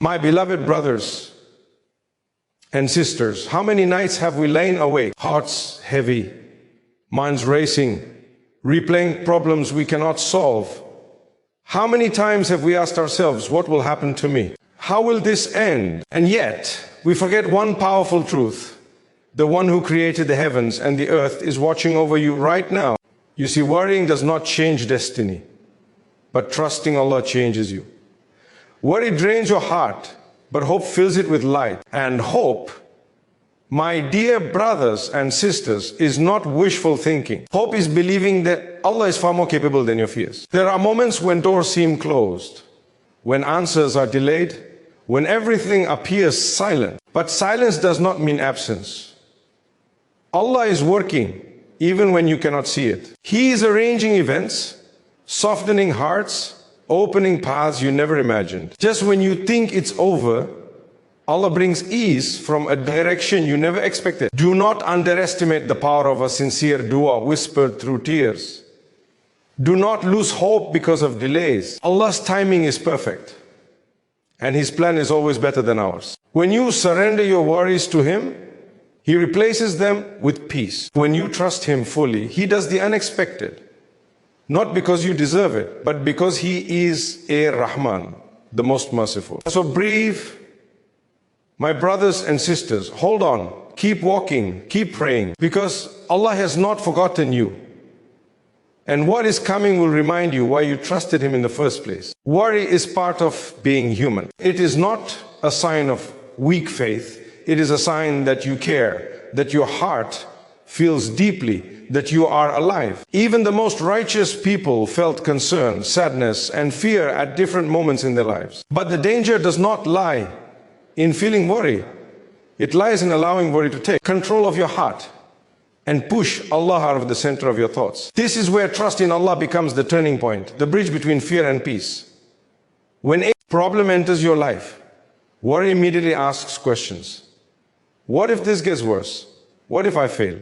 My beloved brothers and sisters, how many nights have we lain awake, hearts heavy, minds racing, replaying problems we cannot solve? How many times have we asked ourselves, what will happen to me? How will this end? And yet, we forget one powerful truth. The one who created the heavens and the earth is watching over you right now. You see, worrying does not change destiny, but trusting Allah changes you. Worry drains your heart, but hope fills it with light. And hope, my dear brothers and sisters, is not wishful thinking. Hope is believing that Allah is far more capable than your fears. There are moments when doors seem closed, when answers are delayed, when everything appears silent. But silence does not mean absence. Allah is working even when you cannot see it. He is arranging events, softening hearts, opening paths you never imagined. Just when you think it's over, Allah brings ease from a direction you never expected. Do not underestimate the power of a sincere dua whispered through tears. Do not lose hope because of delays. Allah's timing is perfect, and His plan is always better than ours. When you surrender your worries to Him, He replaces them with peace. When you trust Him fully, He does the unexpected. Not because you deserve it, but because He is Rahman, the most merciful. So breathe, my brothers and sisters, hold on, keep walking, keep praying, because Allah has not forgotten you. And what is coming will remind you why you trusted Him in the first place. Worry is part of being human. It is not a sign of weak faith. It is a sign that you care, that your heart feels deeply, that you are alive. Even the most righteous people felt concern, sadness, and fear at different moments in their lives. But the danger does not lie in feeling worry. It lies in allowing worry to take control of your heart and push Allah out of the center of your thoughts. This is where trust in Allah becomes the turning point, the bridge between fear and peace. When a problem enters your life, worry immediately asks questions. What if this gets worse? What if I fail?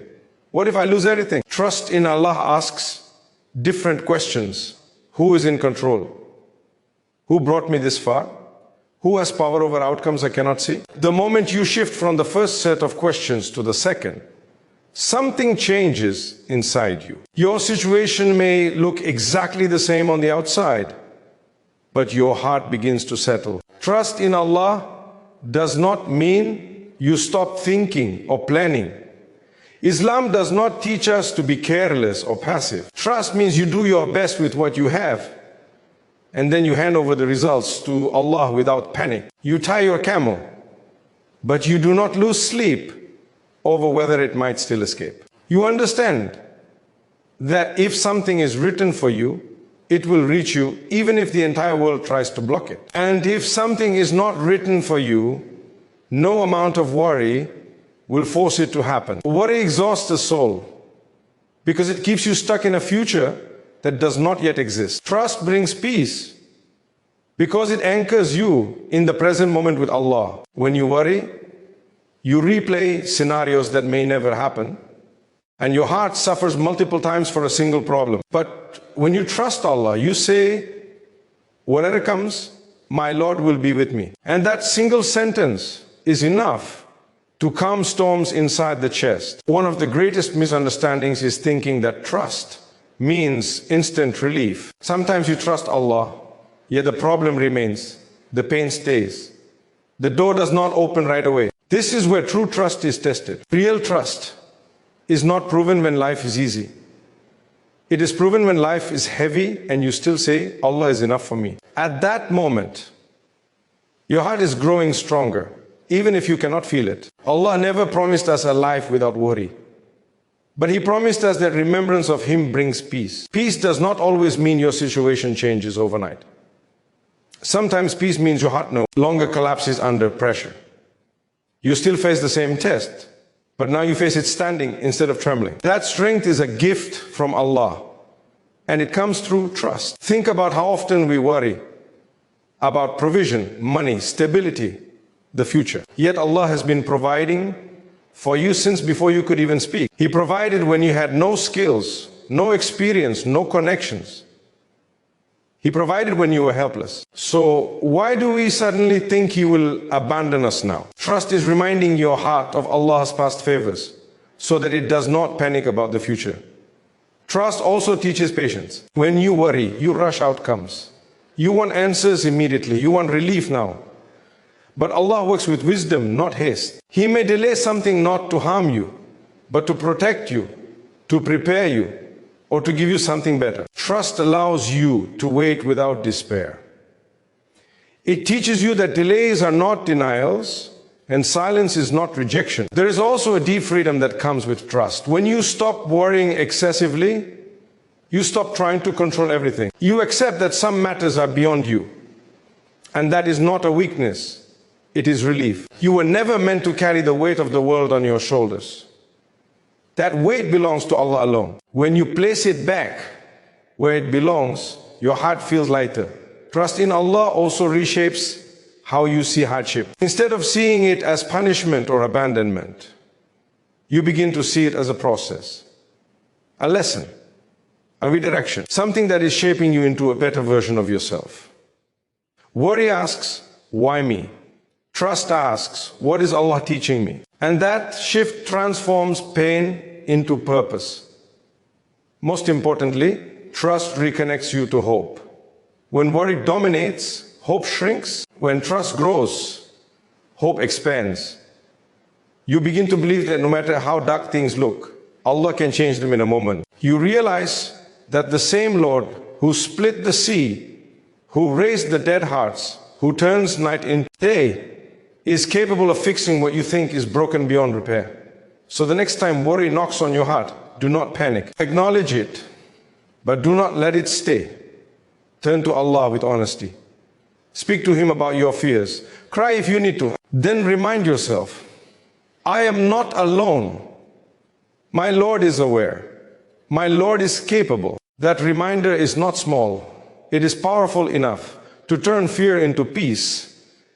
What if I lose everything? Trust in Allah asks different questions. Who is in control? Who brought me this far? Who has power over outcomes I cannot see? The moment you shift from the first set of questions to the second, something changes inside you. Your situation may look exactly the same on the outside, but your heart begins to settle. Trust in Allah does not mean you stop thinking or planning. Islam does not teach us to be careless or passive. Trust means you do your best with what you have, and then you hand over the results to Allah without panic. You tie your camel, but you do not lose sleep over whether it might still escape. You understand that if something is written for you, it will reach you even if the entire world tries to block it. And if something is not written for you, no amount of worry will force it to happen. Worry exhausts the soul because it keeps you stuck in a future that does not yet exist. Trust brings peace because it anchors you in the present moment with Allah. When you worry, you replay scenarios that may never happen, and your heart suffers multiple times for a single problem. But when you trust Allah, you say, whatever comes, my Lord will be with me. And that single sentence is enough to calm storms inside the chest. One of the greatest misunderstandings is thinking that trust means instant relief. Sometimes you trust Allah, yet the problem remains, the pain stays. The door does not open right away. This is where true trust is tested. Real trust is not proven when life is easy. It is proven when life is heavy and you still say, Allah is enough for me. At that moment, your heart is growing stronger, even if you cannot feel it. Allah never promised us a life without worry. But He promised us that remembrance of Him brings peace. Peace does not always mean your situation changes overnight. Sometimes peace means your heart no longer collapses under pressure. You still face the same test, but now you face it standing instead of trembling. That strength is a gift from Allah, and it comes through trust. Think about how often we worry about provision, money, stability, the future. Yet Allah has been providing for you since before you could even speak. He provided when you had no skills, no experience, no connections. He provided when you were helpless. So why do we suddenly think He will abandon us now? Trust is reminding your heart of Allah's past favors so that it does not panic about the future. Trust also teaches patience. When you worry, you rush outcomes. You want answers immediately. You want relief now. But Allah works with wisdom, not haste. He may delay something not to harm you, but to protect you, to prepare you, or to give you something better. Trust allows you to wait without despair. It teaches you that delays are not denials and silence is not rejection. There is also a deep freedom that comes with trust. When you stop worrying excessively, you stop trying to control everything. You accept that some matters are beyond you, and that is not a weakness, it is relief. You were never meant to carry the weight of the world on your shoulders. That weight belongs to Allah alone. When you place it back where it belongs, your heart feels lighter. Trust in Allah also reshapes how you see hardship. Instead of seeing it as punishment or abandonment, you begin to see it as a process, a lesson, a redirection, something that is shaping you into a better version of yourself. Worry asks, why me? Trust asks, what is Allah teaching me? And that shift transforms pain into purpose. Most importantly, trust reconnects you to hope. When worry dominates, hope shrinks. When trust grows, hope expands. You begin to believe that no matter how dark things look, Allah can change them in a moment. You realize that the same Lord who split the sea, who raised the dead hearts, who turns night into day, is capable of fixing what you think is broken beyond repair. So the next time worry knocks on your heart, do not panic. Acknowledge it, but do not let it stay. Turn to Allah with honesty. Speak to Him about your fears. Cry if you need to. Then remind yourself, I am not alone. My Lord is aware. My Lord is capable. That reminder is not small. It is powerful enough to turn fear into peace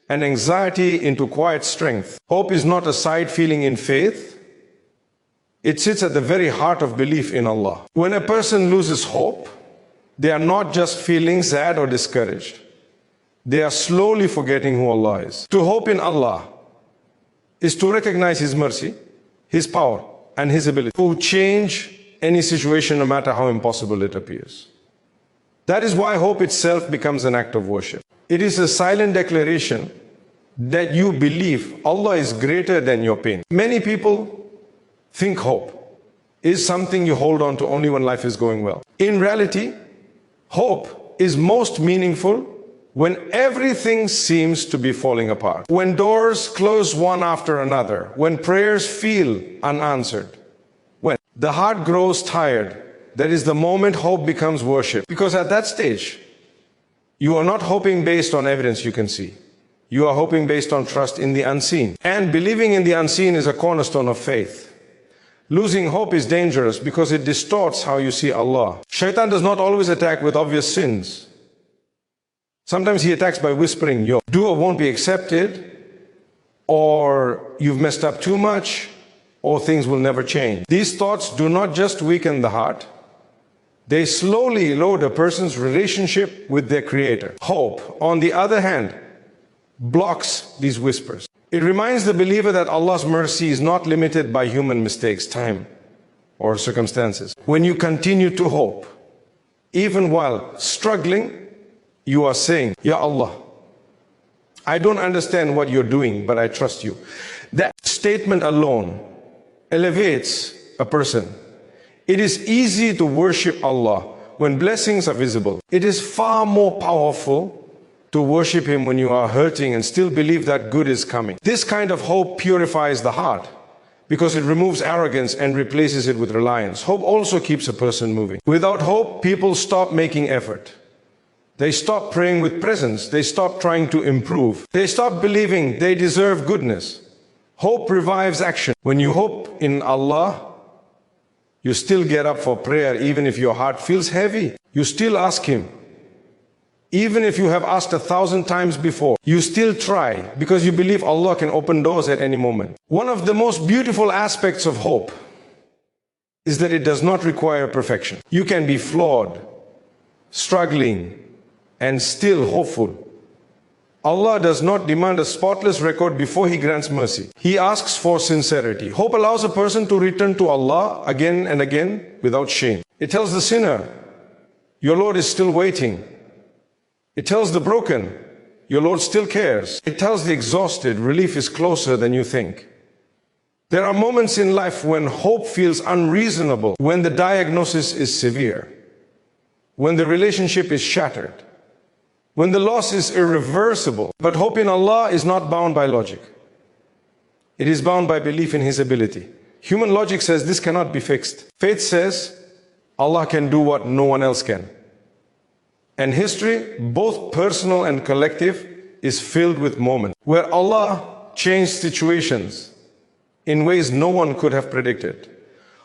and anxiety into quiet strength. Hope is not a side feeling in faith. It sits at the very heart of belief in Allah. When a person loses hope, they are not just feeling sad or discouraged. They are slowly forgetting who Allah is. To hope in Allah is to recognize His mercy, His power, and His ability to change any situation no matter how impossible it appears. That is why hope itself becomes an act of worship. It is a silent declaration that you believe Allah is greater than your pain. Many people think hope is something you hold on to only when life is going well. In reality, hope is most meaningful when everything seems to be falling apart. When doors close one after another, when prayers feel unanswered, when the heart grows tired, that is the moment hope becomes worship. Because at that stage, you are not hoping based on evidence you can see. You are hoping based on trust in the unseen. And believing in the unseen is a cornerstone of faith. Losing hope is dangerous because it distorts how you see Allah. Shaitan does not always attack with obvious sins. Sometimes he attacks by whispering, your dua won't be accepted, or you've messed up too much, or things will never change. These thoughts do not just weaken the heart, they slowly erode a person's relationship with their Creator. Hope, on the other hand, blocks these whispers. It reminds the believer that Allah's mercy is not limited by human mistakes, time, or circumstances. When you continue to hope, even while struggling, you are saying, Ya Allah, I don't understand what you're doing, but I trust you. That statement alone elevates a person. It is easy to worship Allah when blessings are visible. It is far more powerful to worship Him when you are hurting and still believe that good is coming. This kind of hope purifies the heart because it removes arrogance and replaces it with reliance. Hope also keeps a person moving. Without hope, people stop making effort. They stop praying with presence. They stop trying to improve. They stop believing they deserve goodness. Hope revives action. When you hope in Allah, you still get up for prayer even if your heart feels heavy. You still ask Him. Even if you have asked 1,000 times before, you still try because you believe Allah can open doors at any moment. One of the most beautiful aspects of hope is that it does not require perfection. You can be flawed, struggling, and still hopeful. Allah does not demand a spotless record before He grants mercy. He asks for sincerity. Hope allows a person to return to Allah again and again without shame. It tells the sinner, your Lord is still waiting. It tells the broken, your Lord still cares. It tells the exhausted, relief is closer than you think. There are moments in life when hope feels unreasonable, when the diagnosis is severe, when the relationship is shattered, when the loss is irreversible. But hope in Allah is not bound by logic. It is bound by belief in His ability. Human logic says this cannot be fixed. Faith says Allah can do what no one else can. And history, both personal and collective, is filled with moments where Allah changed situations in ways no one could have predicted.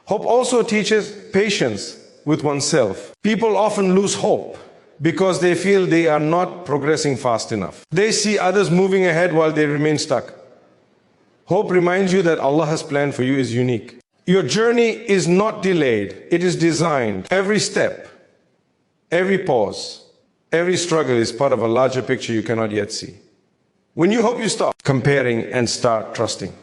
Hope also teaches patience with oneself. People often lose hope because they feel they are not progressing fast enough. They see others moving ahead while they remain stuck. Hope reminds you that Allah's plan for you is unique. Your journey is not delayed, it is designed. Every step, every pause, every struggle is part of a larger picture you cannot yet see. When you hope, you stop comparing and start trusting.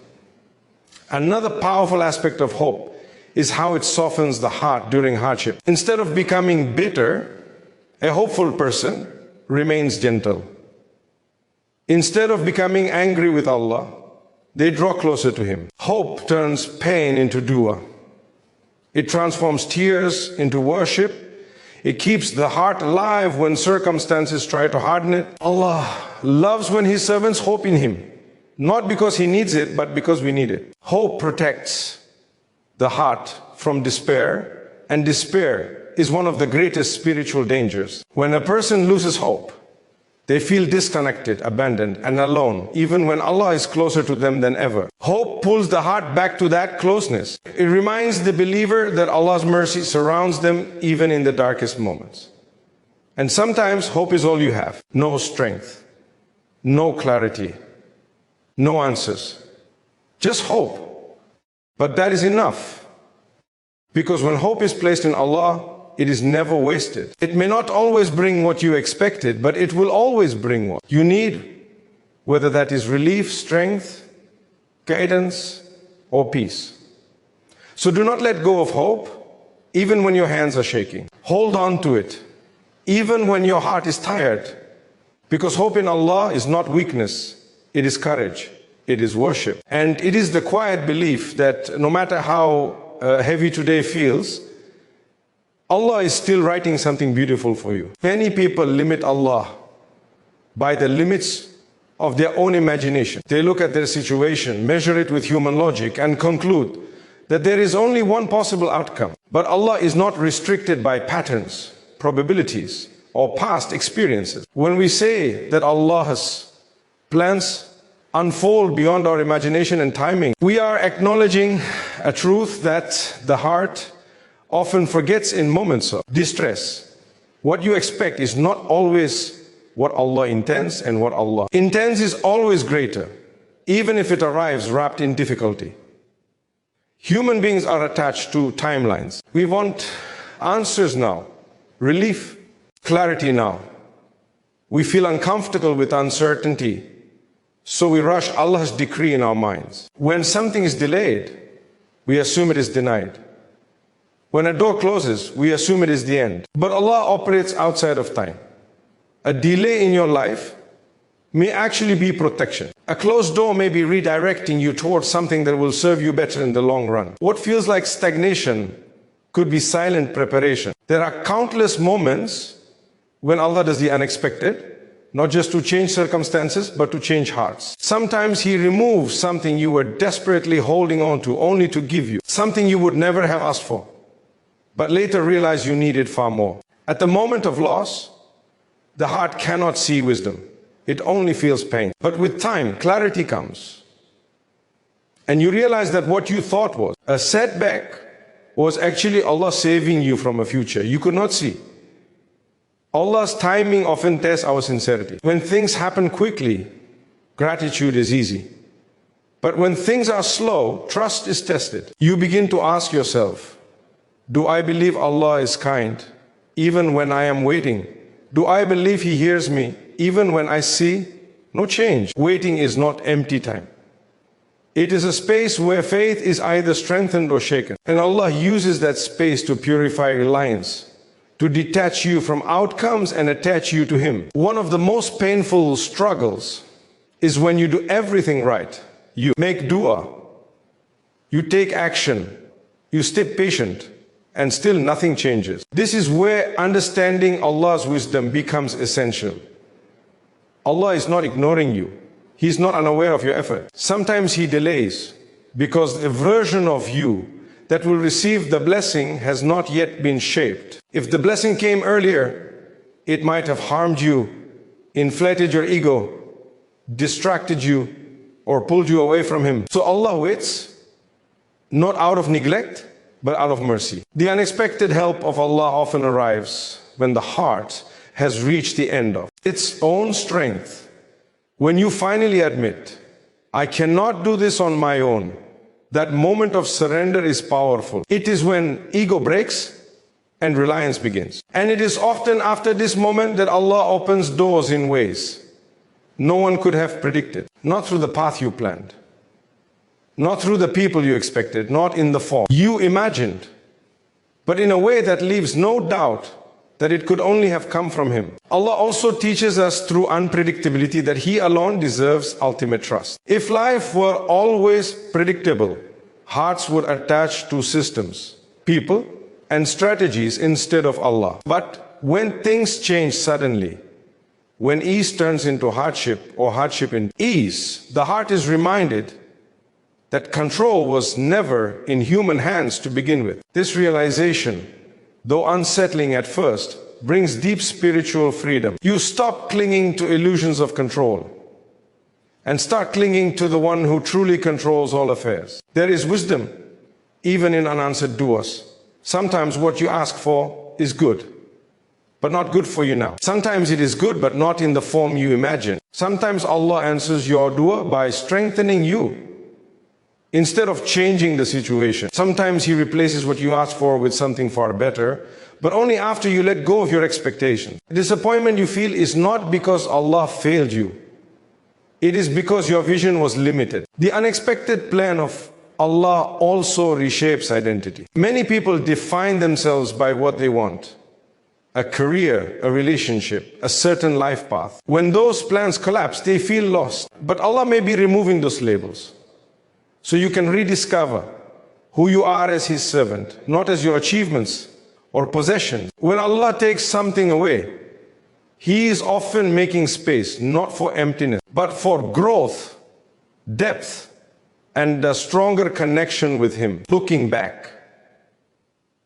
Another powerful aspect of hope is how it softens the heart during hardship. Instead of becoming bitter, a hopeful person remains gentle. Instead of becoming angry with Allah, they draw closer to Him. Hope turns pain into dua. It transforms tears into worship. It keeps the heart alive when circumstances try to harden it. Allah loves when His servants hope in Him, not because He needs it, but because we need it. Hope protects the heart from despair, and despair is one of the greatest spiritual dangers. When a person loses hope, they feel disconnected, abandoned, and alone, even when Allah is closer to them than ever. Hope pulls the heart back to that closeness. It reminds the believer that Allah's mercy surrounds them even in the darkest moments. And sometimes hope is all you have. No strength, no clarity, no answers. Just hope. But that is enough. Because when hope is placed in Allah, it is never wasted. It may not always bring what you expected, but it will always bring what you need, whether that is relief, strength, guidance, or peace. So do not let go of hope, even when your hands are shaking. Hold on to it, even when your heart is tired, because hope in Allah is not weakness, it is courage, it is worship. And it is the quiet belief that no matter how heavy today feels, Allah is still writing something beautiful for you. Many people limit Allah by the limits of their own imagination. They look at their situation, measure it with human logic, and conclude that there is only one possible outcome. But Allah is not restricted by patterns, probabilities, or past experiences. When we say that Allah's plans unfold beyond our imagination and timing, we are acknowledging a truth that the heart often forgets in moments of distress. What you expect is not always what Allah intends, and what Allah intends is always greater, even if it arrives wrapped in difficulty. Human beings are attached to timelines. We want answers now, relief, clarity now. We feel uncomfortable with uncertainty, so we rush Allah's decree in our minds. When something is delayed, we assume it is denied. When a door closes, we assume it is the end. But Allah operates outside of time. A delay in your life may actually be protection. A closed door may be redirecting you towards something that will serve you better in the long run. What feels like stagnation could be silent preparation. There are countless moments when Allah does the unexpected, not just to change circumstances, but to change hearts. Sometimes He removes something you were desperately holding on to, only to give you something you would never have asked for, but later realize you needed far more. At the moment of loss, the heart cannot see wisdom. It only feels pain. But with time, clarity comes. And you realize that what you thought was a setback was actually Allah saving you from a future you could not see. Allah's timing often tests our sincerity. When things happen quickly, gratitude is easy. But when things are slow, trust is tested. You begin to ask yourself, do I believe Allah is kind even when I am waiting Do I believe He hears me even when I see no change? Waiting is not empty time. It is a space where faith is either strengthened or shaken. And Allah uses that space to purify reliance, to detach you from outcomes and attach you to Him. One of the most painful struggles is when you do everything right. You make dua, you take action, you stay patient, and still nothing changes. This is where understanding Allah's wisdom becomes essential. Allah is not ignoring you. He is not unaware of your effort. Sometimes He delays because the version of you that will receive the blessing has not yet been shaped. If the blessing came earlier, it might have harmed you, inflated your ego, distracted you, or pulled you away from Him. So Allah waits, not out of neglect, but out of mercy. The unexpected help of Allah often arrives when the heart has reached the end of its own strength. When you finally admit, I cannot do this on my own, that moment of surrender is powerful. It is when ego breaks and reliance begins. And it is often after this moment that Allah opens doors in ways no one could have predicted. Not through the path you planned, not through the people you expected, not in the form you imagined, but in a way that leaves no doubt that it could only have come from Him. Allah also teaches us through unpredictability that He alone deserves ultimate trust. If life were always predictable, hearts would attach to systems, people, and strategies instead of Allah. But when things change suddenly, when ease turns into hardship or hardship into ease, the heart is reminded that control was never in human hands to begin with. This realization, though unsettling at first, brings deep spiritual freedom. You stop clinging to illusions of control and start clinging to the one who truly controls all affairs. There is wisdom even in unanswered duas. Sometimes what you ask for is good, but not good for you now. Sometimes it is good, but not in the form you imagine. Sometimes Allah answers your dua by strengthening you instead of changing the situation. Sometimes He replaces what you asked for with something far better, but only after you let go of your expectations. The disappointment you feel is not because Allah failed you. It is because your vision was limited. The unexpected plan of Allah also reshapes identity. Many people define themselves by what they want: a career, a relationship, a certain life path. When those plans collapse, they feel lost. But Allah may be removing those labels, so you can rediscover who you are as His servant, not as your achievements or possessions. When Allah takes something away, He is often making space, not for emptiness, but for growth, depth, and a stronger connection with Him. Looking back,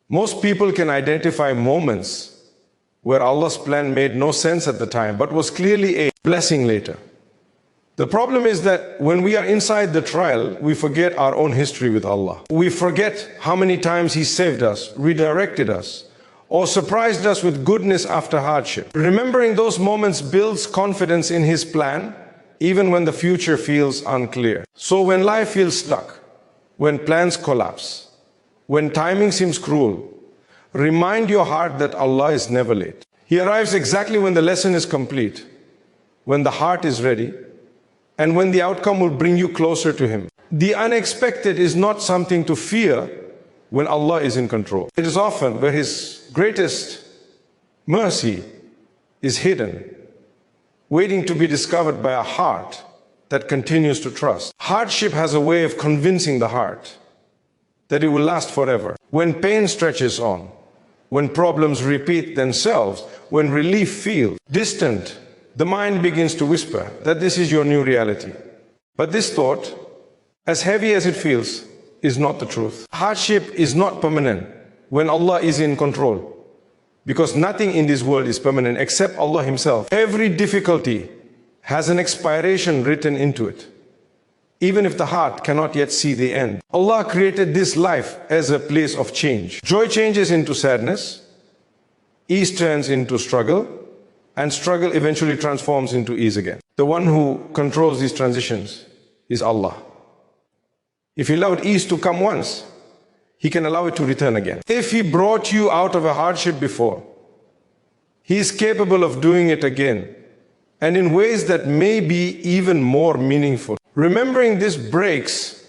most people can identify moments where Allah's plan made no sense at the time, but was clearly a blessing later. The problem is that when we are inside the trial, we forget our own history with Allah. We forget how many times He saved us, redirected us, or surprised us with goodness after hardship. Remembering those moments builds confidence in His plan, even when the future feels unclear. So when life feels stuck, when plans collapse, when timing seems cruel, remind your heart that Allah is never late. He arrives exactly when the lesson is complete, when the heart is ready, and when the outcome will bring you closer to Him. The unexpected is not something to fear when Allah is in control. It is often where His greatest mercy is hidden, waiting to be discovered by a heart that continues to trust. Hardship has a way of convincing the heart that it will last forever. When pain stretches on, when problems repeat themselves, when relief feels distant, the mind begins to whisper that this is your new reality. But this thought, as heavy as it feels, is not the truth. Hardship is not permanent when Allah is in control, because nothing in this world is permanent except Allah Himself. Every difficulty has an expiration written into it, even if the heart cannot yet see the end. Allah created this life as a place of change. Joy changes into sadness, ease turns into struggle, and struggle eventually transforms into ease again. The one who controls these transitions is Allah. If He allowed ease to come once, He can allow it to return again. If He brought you out of a hardship before, He is capable of doing it again, and in ways that may be even more meaningful. Remembering this breaks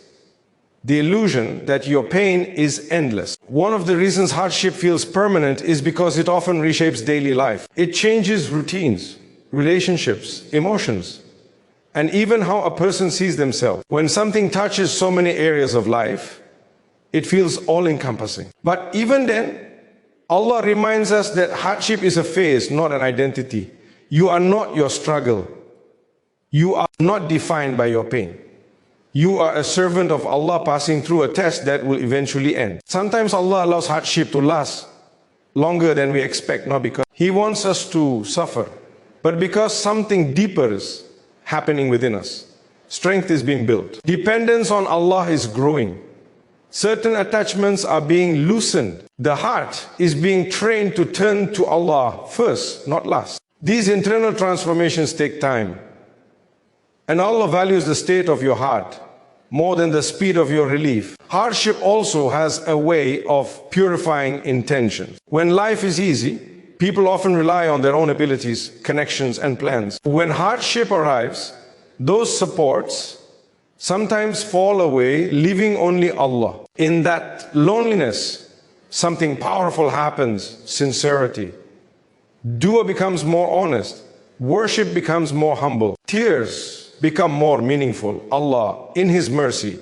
the illusion that your pain is endless. One of the reasons hardship feels permanent is because it often reshapes daily life. It changes routines, relationships, emotions, and even how a person sees themselves. When something touches so many areas of life, it feels all-encompassing. But even then, Allah reminds us that hardship is a phase, not an identity. You are not your struggle. You are not defined by your pain. You are a servant of Allah passing through a test that will eventually end. Sometimes Allah allows hardship to last longer than we expect, not because He wants us to suffer, but because something deeper is happening within us. Strength is being built. Dependence on Allah is growing. Certain attachments are being loosened. The heart is being trained to turn to Allah first, not last. These internal transformations take time. And Allah values the state of your heart more than the speed of your relief. Hardship also has a way of purifying intentions. When life is easy, people often rely on their own abilities, connections, and plans. When hardship arrives, those supports sometimes fall away, leaving only Allah. In that loneliness, something powerful happens: sincerity. Dua becomes more honest. Worship becomes more humble. Tears become more meaningful. Allah, in His mercy,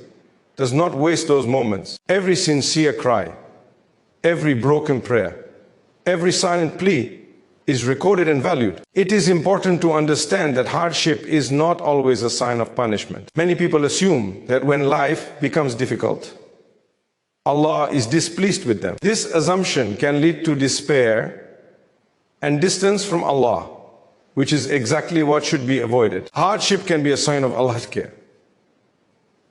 does not waste those moments. Every sincere cry, every broken prayer, every silent plea is recorded and valued. It is important to understand that hardship is not always a sign of punishment. Many people assume that when life becomes difficult, Allah is displeased with them. This assumption can lead to despair and distance from Allah, which is exactly what should be avoided. Hardship can be a sign of Allah's care,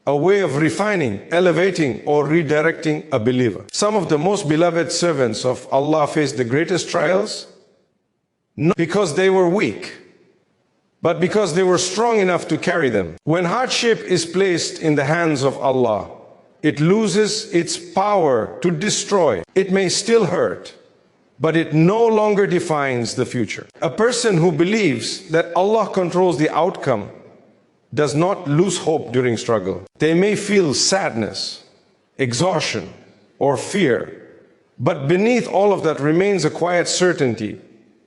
a way of refining, elevating, or redirecting a believer. Some of the most beloved servants of Allah faced the greatest trials, not because they were weak, but because they were strong enough to carry them. When hardship is placed in the hands of Allah, it loses its power to destroy. It may still hurt, but it no longer defines the future. A person who believes that Allah controls the outcome does not lose hope during struggle. They may feel sadness, exhaustion, or fear, but beneath all of that remains a quiet certainty.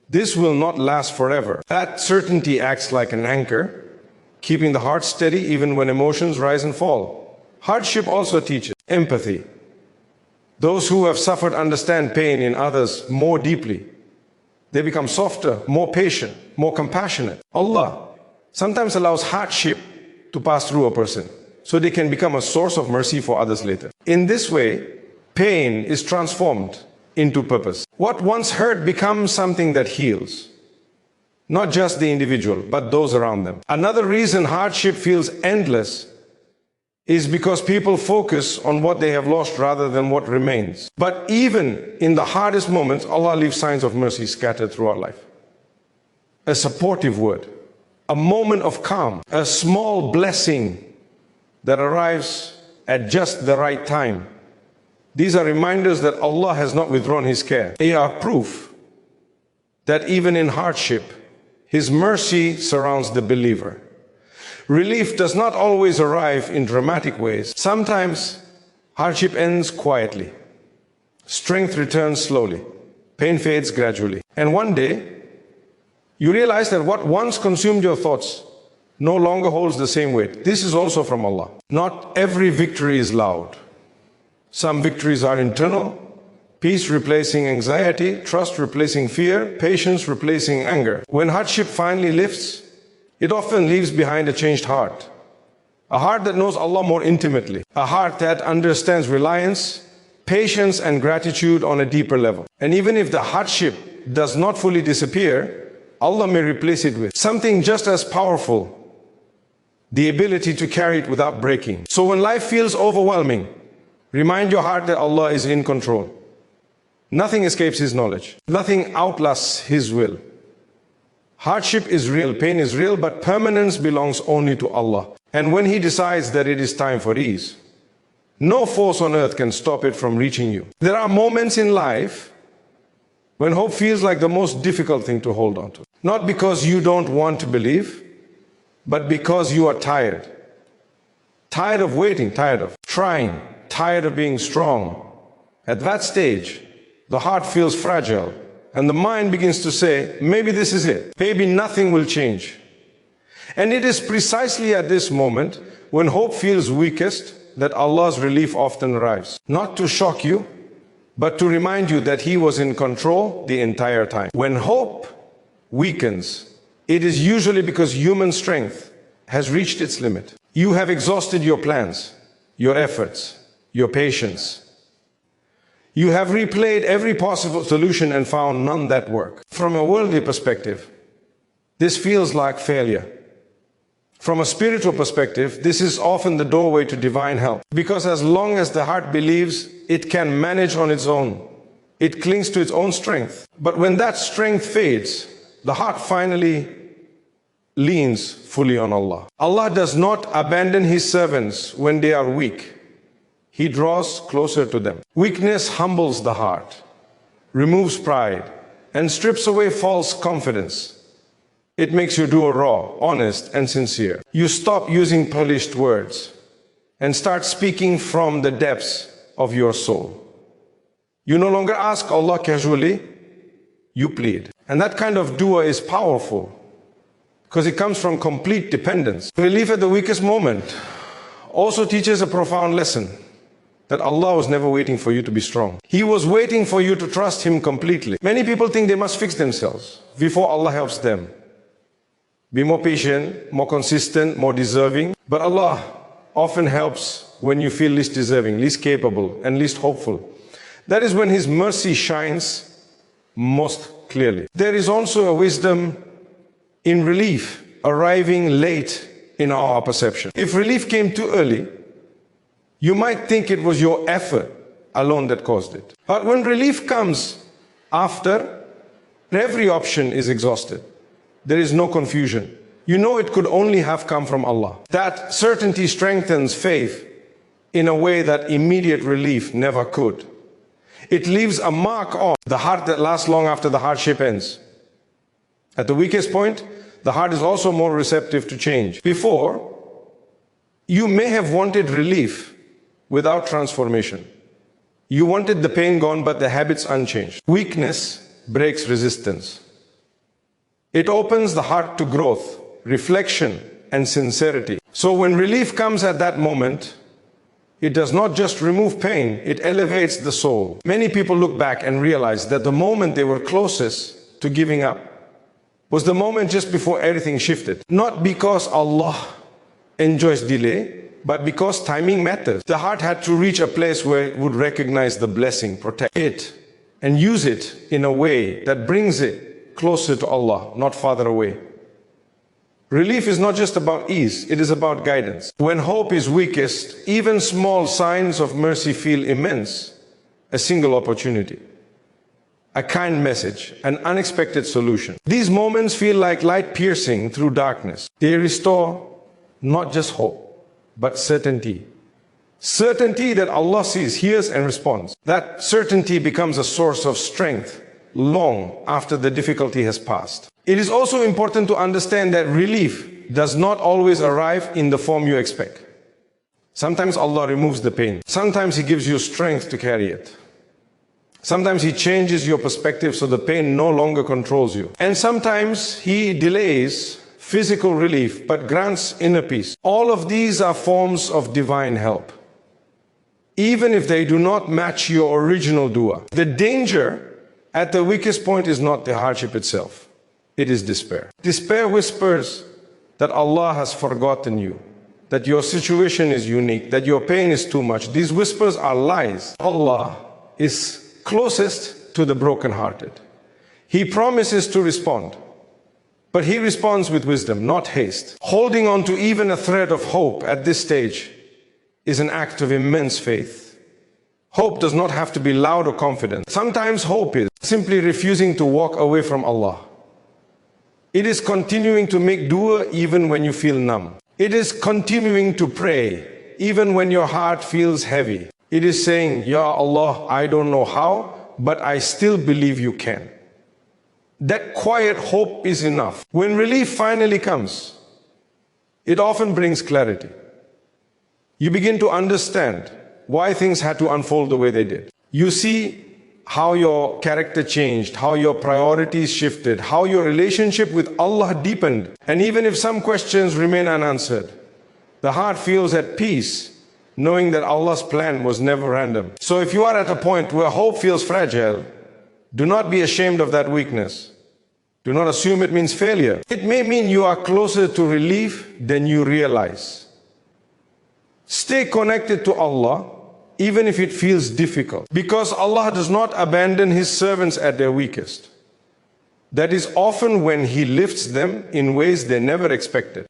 This will not last forever. That certainty acts like an anchor, keeping the heart steady even when emotions rise and fall. Hardship also teaches empathy. Those who have suffered understand pain in others more deeply. They become softer, more patient, more compassionate. Allah sometimes allows hardship to pass through a person so they can become a source of mercy for others later. In this way, pain is transformed into purpose. What once hurt becomes something that heals. Not just the individual, but those around them. Another reason hardship feels endless is because people focus on what they have lost rather than what remains. But even in the hardest moments, Allah leaves signs of mercy scattered through our life. A supportive word, a moment of calm, a small blessing that arrives at just the right time. These are reminders that Allah has not withdrawn His care. They are proof that even in hardship, His mercy surrounds the believer. Relief does not always arrive in dramatic ways. Sometimes hardship ends quietly. Strength returns slowly. Pain fades gradually. And one day, you realize that what once consumed your thoughts no longer holds the same weight. This is also from Allah. Not every victory is loud. Some victories are internal. Peace replacing anxiety, trust replacing fear, patience replacing anger. When hardship finally lifts, it often leaves behind a changed heart. A heart that knows Allah more intimately. A heart that understands reliance, patience, and gratitude on a deeper level. And even if the hardship does not fully disappear, Allah may replace it with something just as powerful, the ability to carry it without breaking. So when life feels overwhelming, remind your heart that Allah is in control. Nothing escapes His knowledge. Nothing outlasts His will. Hardship is real, pain is real, but permanence belongs only to Allah. And when He decides that it is time for ease, no force on earth can stop it from reaching you. There are moments in life When hope feels like the most difficult thing to hold on to. Not because you don't want to believe, but because you are tired. Tired of waiting, tired of trying, tired of being strong. At that stage, the heart feels fragile, and the mind begins to say, maybe this is it. Maybe nothing will change. And it is precisely at this moment, when hope feels weakest, that Allah's relief often arrives. Not to shock you, but to remind you that He was in control the entire time. When hope weakens, it is usually because human strength has reached its limit. You have exhausted your plans, your efforts, your patience. You have replayed every possible solution and found none that work. From a worldly perspective, this feels like failure. From a spiritual perspective, this is often the doorway to divine help. Because as long as the heart believes it can manage on its own, it clings to its own strength. But when that strength fades, the heart finally leans fully on Allah. Allah does not abandon His servants when they are weak. He draws closer to them. Weakness humbles the heart, removes pride, and strips away false confidence. It makes you do raw, honest, and sincere. You stop using polished words and start speaking from the depths of your soul. You no longer ask Allah casually, you plead. And that kind of dua is powerful because it comes from complete dependence. Relief at the weakest moment also teaches a profound lesson that Allah was never waiting for you to be strong. He was waiting for you to trust Him completely. Many people think they must fix themselves before Allah helps them. Be more patient, more consistent, more deserving. But Allah often helps when you feel least deserving, least capable, and least hopeful. That is when His mercy shines most clearly. There is also a wisdom in relief arriving late in our perception. If relief came too early, you might think it was your effort alone that caused it. But when relief comes after, every option is exhausted. There is no confusion. You know it could only have come from Allah. That certainty strengthens faith in a way that immediate relief never could. It leaves a mark on the heart that lasts long after the hardship ends. At the weakest point, the heart is also more receptive to change. Before, you may have wanted relief without transformation. You wanted the pain gone, but the habits unchanged. Weakness breaks resistance. It opens the heart to growth, reflection, and sincerity. So when relief comes at that moment, it does not just remove pain, it elevates the soul. Many people look back and realize that the moment they were closest to giving up was the moment just before everything shifted. Not because Allah enjoys delay, but because timing matters. The heart had to reach a place where it would recognize the blessing, protect it, and use it in a way that brings it closer to Allah, not farther away. Relief is not just about ease, it is about guidance. When hope is weakest, even small signs of mercy feel immense. A single opportunity, a kind message, an unexpected solution. These moments feel like light piercing through darkness. They restore not just hope, but certainty. Certainty that Allah sees, hears, and responds. That certainty becomes a source of strength long after the difficulty has passed. It is also important to understand that relief does not always arrive in the form you expect. Sometimes Allah removes the pain. Sometimes He gives you strength to carry it. Sometimes He changes your perspective so the pain no longer controls you. And sometimes He delays physical relief but grants inner peace. All of these are forms of divine help, even if they do not match your original dua. The danger at the weakest point is not the hardship itself. It is despair. Despair whispers that Allah has forgotten you, that your situation is unique, that your pain is too much. These whispers are lies. Allah is closest to the brokenhearted. He promises to respond, but He responds with wisdom, not haste. Holding on to even a thread of hope at this stage is an act of immense faith. Hope does not have to be loud or confident. Sometimes hope is simply refusing to walk away from Allah. It is continuing to make dua even when you feel numb. It is continuing to pray even when your heart feels heavy. It is saying, Ya Allah, I don't know how, but I still believe you can. That quiet hope is enough. When relief finally comes, it often brings clarity. You begin to understand why things had to unfold the way they did. You see how your character changed, how your priorities shifted, how your relationship with Allah deepened. And even if some questions remain unanswered, the heart feels at peace, knowing that Allah's plan was never random. So if you are at a point where hope feels fragile, do not be ashamed of that weakness. Do not assume it means failure. It may mean you are closer to relief than you realize. Stay connected to Allah, even if it feels difficult, because Allah does not abandon His servants at their weakest. That is often when He lifts them in ways they never expected.